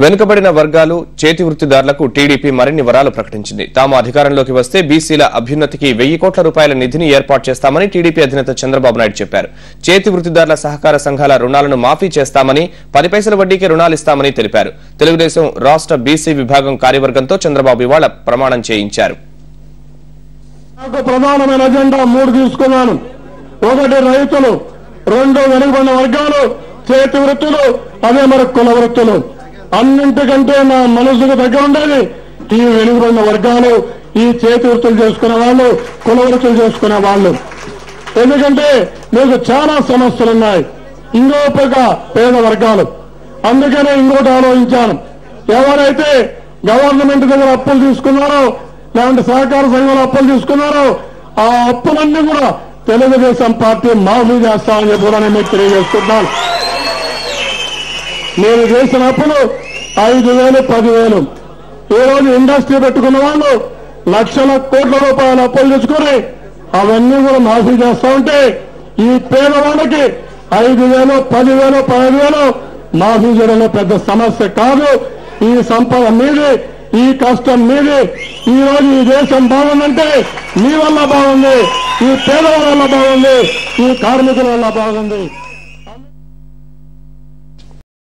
వెనుకబడిన వర్గాలు చేతి వృత్తిదారులకు టీడీపీ మరిన్ని వరాలు ప్రకటించింది. తాము అధికారంలోకి వస్తే బీసీల అభ్యున్నతికి 1000 కోట్ల రూపాయల నిధిని ఏర్పాటు చేస్తామని టీడీపీ అధినేత చంద్రబాబు నాయుడు చెప్పారు. చేతి వృత్తిదారుల సహకార సంఘాల రుణాలను మాఫీ చేస్తామని, 10 పైసల వడ్డీకి రుణాలు ఇస్తామని తెలిపారు. తెలుగుదేశం రాష్ట్ర బీసీ విభాగం కార్యవర్గంతో చంద్రబాబు ఇవాళ ప్రమాణం చేయించారు. ప్రధానమైన అజెండా 3 తీసుకున్నాను. 1 రైతులు, 2 వెనుకబడిన వర్గాలు, చేతి వృత్తులు, అదే మరి కుల వృత్తులు. అన్నింటికంటే నా మనసుకు దగ్గర ఉండేది ఈ వెనుకబడిన వర్గాలు, ఈ చేతి వృత్తులు చేసుకునే వాళ్ళు, కుల వృత్తులు చేసుకునే వాళ్ళు. ఎందుకంటే మీకు చాలా సమస్యలున్నాయి. ఇంకో పక్క పేద వర్గాలు. అందుకనే ఇంకోటి ఆలోచించాను. ఎవరైతే గవర్నమెంట్ దగ్గర అప్పులు తీసుకున్నారో, లేదంటే సహకార సంఘాలు అప్పులు తీసుకున్నారో, ఆ అప్పులన్నీ కూడా తెలుగుదేశం పార్టీ మాఫీ చేస్తామని చెప్పి మీకు తెలియజేస్తున్నాను. నేను చేసిన అప్పులు 5,000, 10,000. ఈ రోజు ఇండస్ట్రీ పెట్టుకున్న వాళ్ళు లక్షల కోట్ల రూపాయల అప్పులు తెచ్చుకొని అవన్నీ కూడా మాఫీ చేస్తా ఉంటే, ఈ పేదవాళ్ళకి 5,000, 10,000, 15,000 మాఫీ చేయడంలో పెద్ద సమస్య కాదు. ఈ సంపద మీది, ఈ కష్టం మీది. ఈ రోజు ఈ దేశం బాగుందంటే మీ వల్ల బాగుంది, ఈ పేదవాళ్ళ వల్ల బాగుంది, ఈ కార్మికుల వల్ల బాగుంది.